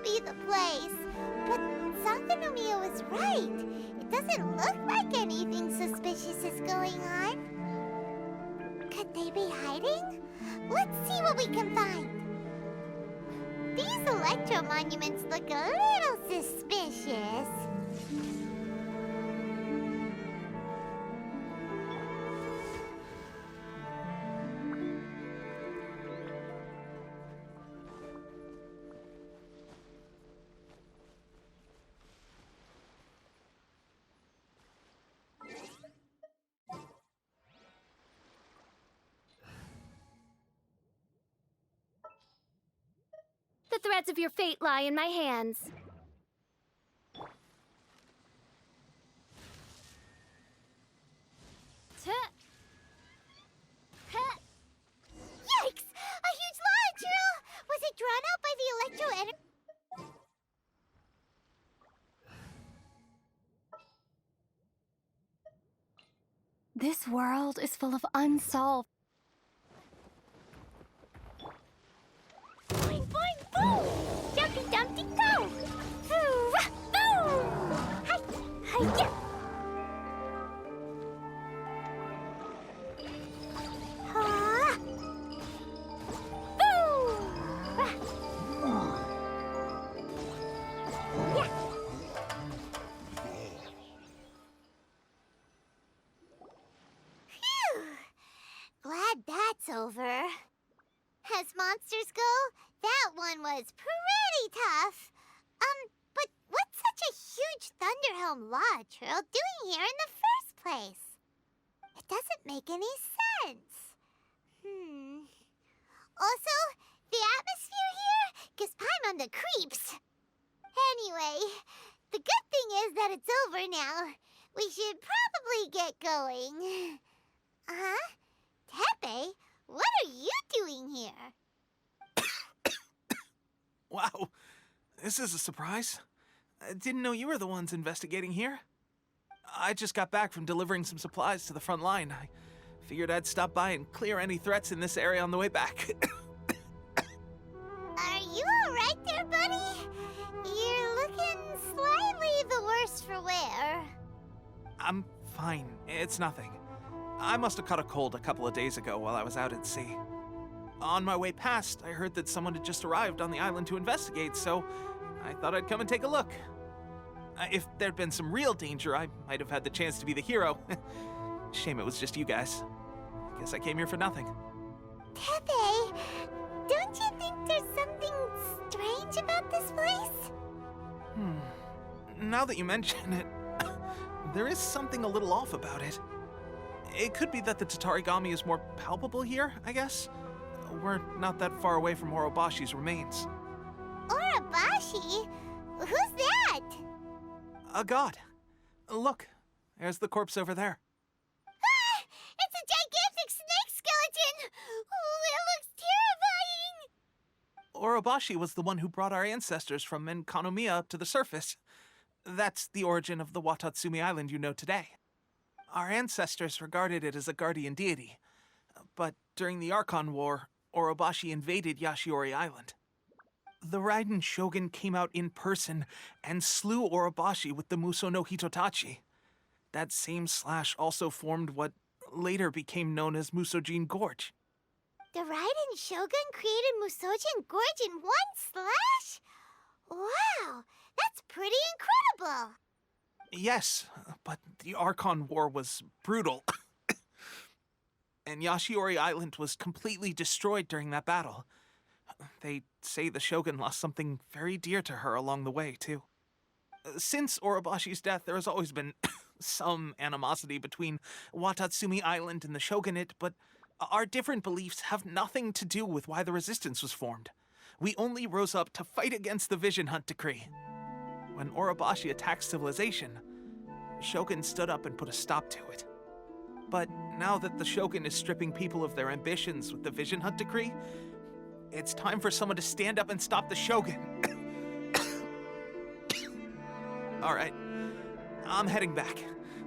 be the place. But Sankanomiya was right. It doesn't look like anything suspicious is going on. Could they be hiding? Let's see what we can find. These electro monuments look a little suspicious. The threads of your fate lie in my hands. Yikes! A huge lava drill! Was it drawn out by the electro energy? This world is full of unsolved. Boing, boing, boom! Jumpy, dumpty, go! Hoo-rah, boom! Hi, hi-ya! Ha! Boom! Rah! Yeah! Phew! Glad that's over. As monsters go, that one was pretty tough. But what's such a huge Thunderhelm lava trail doing here in the first place? It doesn't make any sense. Also, the atmosphere here gives Paimon the creeps. Anyway, the good thing is that it's over now. We should probably get going. Huh? Tepe? What are you doing here? Wow, this is a surprise. I didn't know you were the ones investigating here. I just got back from delivering some supplies to the front line. I figured I'd stop by and clear any threats in this area on the way back. Are you alright there, buddy? You're looking slightly the worse for wear. I'm fine, it's nothing. I must have caught a cold a couple of days ago while I was out at sea. On my way past, I heard that someone had just arrived on the island to investigate, so I thought I'd come and take a look. If there'd been some real danger, I might have had the chance to be the hero. Shame it was just you guys. Guess I came here for nothing. Tepe, don't you think there's something strange about this place? Now that you mention it, there is something a little off about it. It could be that the Tatarigami is more palpable here, I guess. We're not that far away from Orobashi's remains. Orobashi? Who's that? A god. Look, there's the corpse over there. Ah! It's a gigantic snake skeleton! Oh, it looks terrifying! Orobashi was the one who brought our ancestors from Enkanomiya up to the surface. That's the origin of the Watatsumi Island you know today. Our ancestors regarded it as a guardian deity. But during the Archon War, Orobashi invaded Yashiori Island. The Raiden Shogun came out in person and slew Orobashi with the Muso no Hitotachi. That same slash also formed what later became known as Musojin Gorge. The Raiden Shogun created Musojin Gorge in one slash? Wow, that's pretty incredible! Yes, but the Archon War was brutal. And Yashiori Island was completely destroyed during that battle. They say the Shogun lost something very dear to her along the way, too. Since Orobashi's death, there has always been some animosity between Watatsumi Island and the Shogunate, but our different beliefs have nothing to do with why the resistance was formed. We only rose up to fight against the Vision Hunt Decree. When Orobashi attacked civilization, Shogun stood up and put a stop to it. But now that the Shogun is stripping people of their ambitions with the Vision Hunt Decree, it's time for someone to stand up and stop the Shogun. All right, I'm heading back.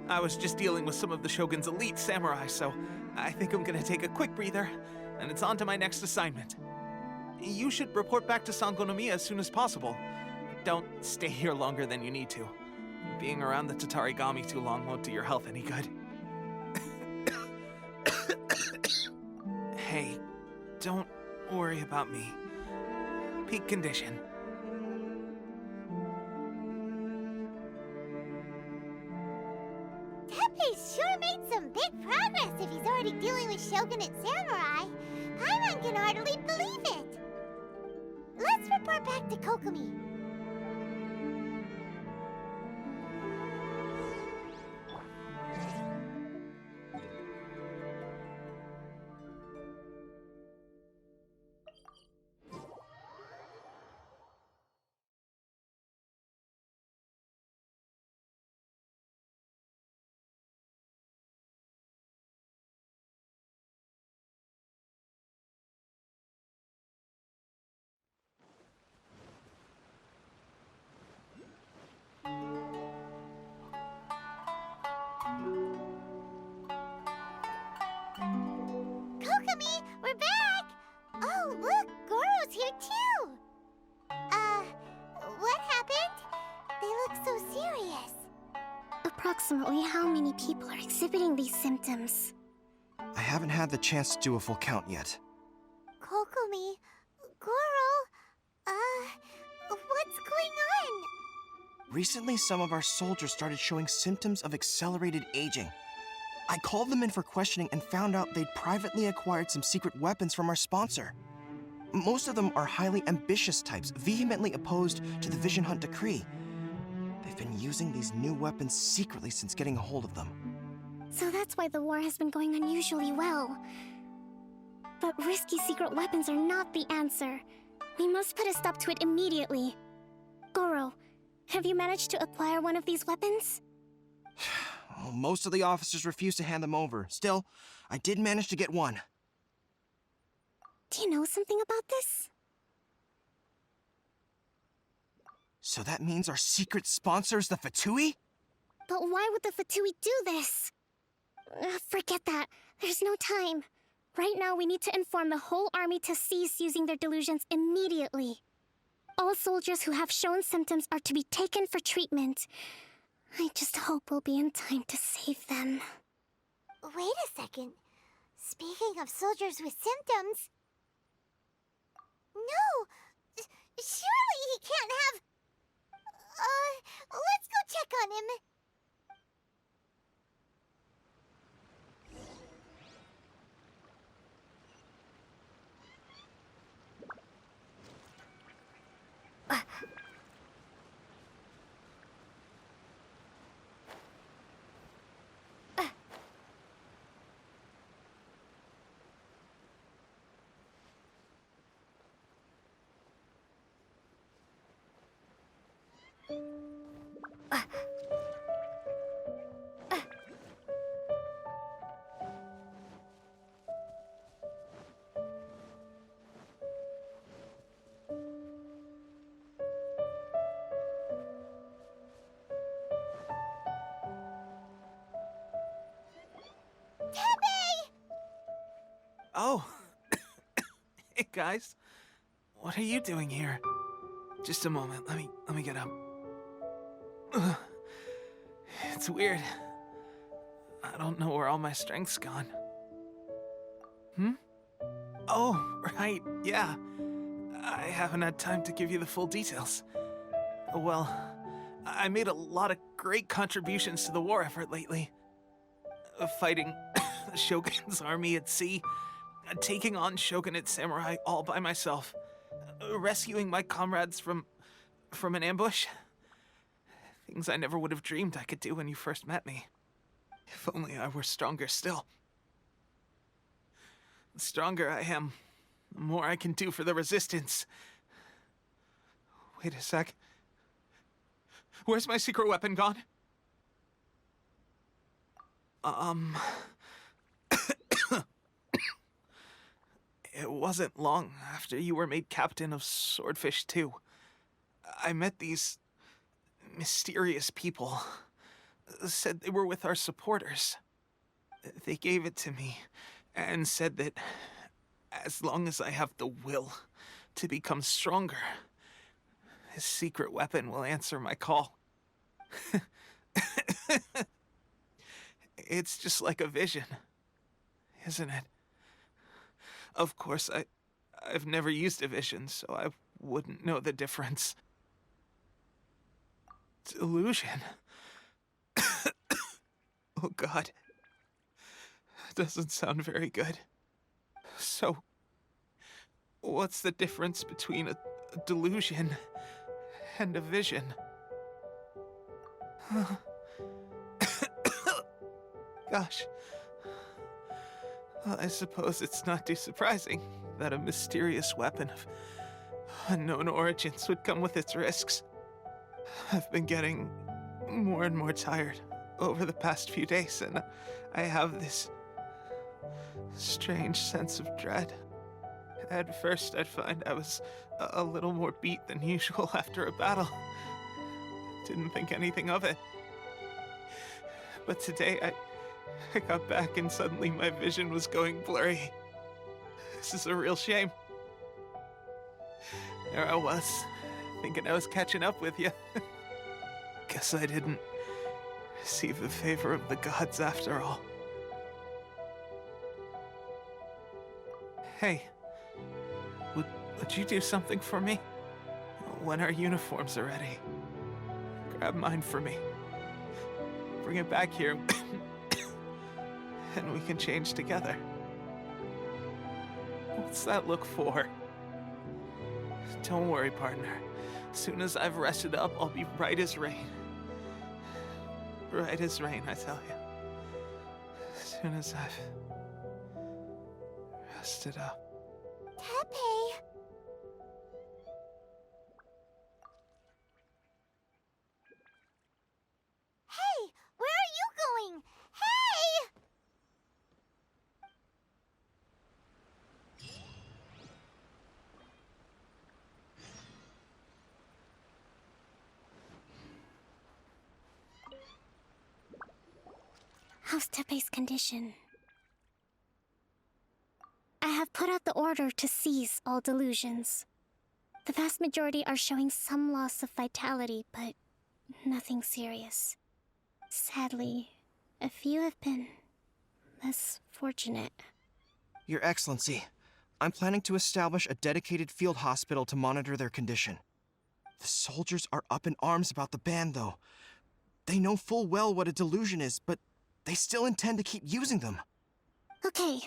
I was just dealing with some of the Shogun's elite samurai, so I think I'm gonna take a quick breather, and it's on to my next assignment. You should report back to Sangonomiya as soon as possible. Don't stay here longer than you need to. Being around the Tatarigami too long won't do your health any good. Hey, don't worry about me. Peak condition. Teppei's sure made some big progress if he's already dealing with Shogunate samurai. Paimon can hardly believe it. Let's report back to Kokomi. Kokomi, we're back! Oh, look, Goro's here too! What happened? They look so serious. Approximately how many people are exhibiting these symptoms? I haven't had the chance to do a full count yet. Kokomi, Goro, what's going on? Recently, some of our soldiers started showing symptoms of accelerated aging. I called them in for questioning and found out they'd privately acquired some secret weapons from our sponsor. Most of them are highly ambitious types, vehemently opposed to the Vision Hunt decree. They've been using these new weapons secretly since getting a hold of them. So that's why the war has been going unusually well. But risky secret weapons are not the answer. We must put a stop to it immediately. Goro, have you managed to acquire one of these weapons? Well, most of the officers refused to hand them over. Still, I did manage to get one. Do you know something about this? So that means our secret sponsor is the Fatui? But why would the Fatui do this? Forget that. There's no time. Right now, we need to inform the whole army to cease using their delusions immediately. All soldiers who have shown symptoms are to be taken for treatment. I just hope we'll be in time to save them. Wait a second. Speaking of soldiers with symptoms... No! Surely he can't have... let's go check on him. Oh. Hey, guys. What are you doing here? Just a moment. Let me get up. Ugh. It's weird. I don't know where all my strength's gone. Oh, right. Yeah. I haven't had time to give you the full details. Well, I made a lot of great contributions to the war effort lately. Fighting the Shogun's army at sea, taking on Shogunate samurai all by myself, rescuing my comrades from an ambush. Things I never would have dreamed I could do when you first met me. If only I were stronger still. The stronger I am, the more I can do for the resistance. Wait a sec. Where's my secret weapon gone? It wasn't long after you were made captain of Swordfish 2. I met these mysterious people. Said they were with our supporters. They gave it to me and said that as long as I have the will, to become stronger. His secret weapon will answer my call. It's just like a vision, isn't it? Of course, I've never used a vision, so I wouldn't know the difference. Delusion. Oh God. Doesn't sound very good. So, what's the difference between a delusion and a vision? Gosh. Well, I suppose it's not too surprising that a mysterious weapon of unknown origins would come with its risks. I've been getting more and more tired over the past few days, and I have this strange sense of dread. At first, I'd find I was a little more beat than usual after a battle. Didn't think anything of it. But today, I got back and suddenly my vision was going blurry. This is a real shame. There I was, thinking I was catching up with you. Guess I didn't receive the favor of the gods after all. Hey, would you do something for me? When our uniforms are ready, grab mine for me. Bring it back here, and we can change together. What's that look for? Don't worry, partner. As soon as I've rested up, I'll be right as rain. Right as rain, I tell you. As soon as I've rested up. Tepe! Hey! Where are you going? Hey! How's Tepe's condition? I have put out the order to seize all delusions. The vast majority are showing some loss of vitality, but nothing serious. Sadly, a few have been less fortunate. Your Excellency, I'm planning to establish a dedicated field hospital to monitor their condition. The soldiers are up in arms about the ban, though. They know full well what a delusion is, but they still intend to keep using them. Okay,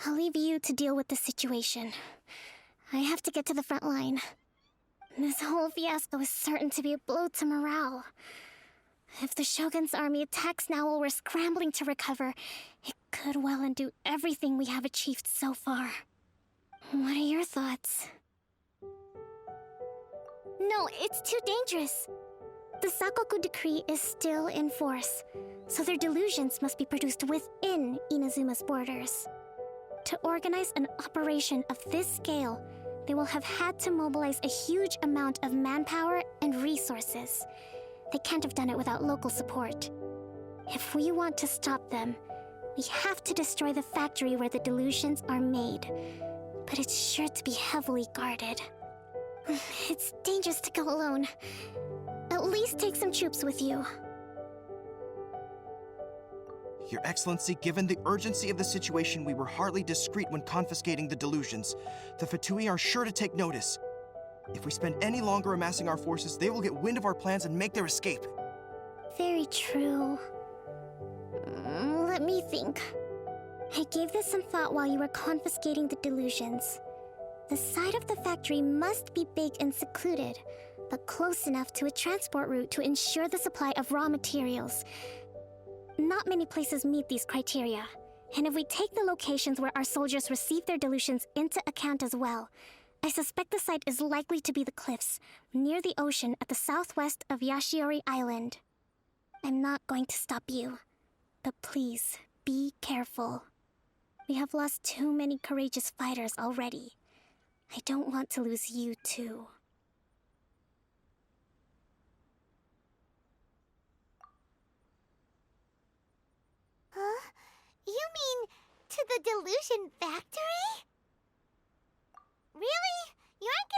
I'll leave you to deal with the situation. I have to get to the front line. This whole fiasco is certain to be a blow to morale. If the Shogun's army attacks now while we're scrambling to recover, it could well undo everything we have achieved so far. What are your thoughts? No, it's too dangerous. The Sakoku decree is still in force, so their delusions must be produced within Inazuma's borders. To organize an operation of this scale, they will have had to mobilize a huge amount of manpower and resources. They can't have done it without local support. If we want to stop them, we have to destroy the factory where the delusions are made. But it's sure to be heavily guarded. It's dangerous to go alone. At least take some troops with you. Your Excellency, given the urgency of the situation, we were hardly discreet when confiscating the delusions. The Fatui are sure to take notice. If we spend any longer amassing our forces, they will get wind of our plans and make their escape. Very true. Let me think. I gave this some thought while you were confiscating the delusions. The side of the factory must be big and secluded, but close enough to a transport route to ensure the supply of raw materials. Not many places meet these criteria, and if we take the locations where our soldiers receive their delusions into account as well, I suspect the site is likely to be the cliffs, near the ocean at the southwest of Yashiori Island. I'm not going to stop you, but please, be careful. We have lost too many courageous fighters already. I don't want to lose you too. Huh? You mean to the delusion factory? Really? You're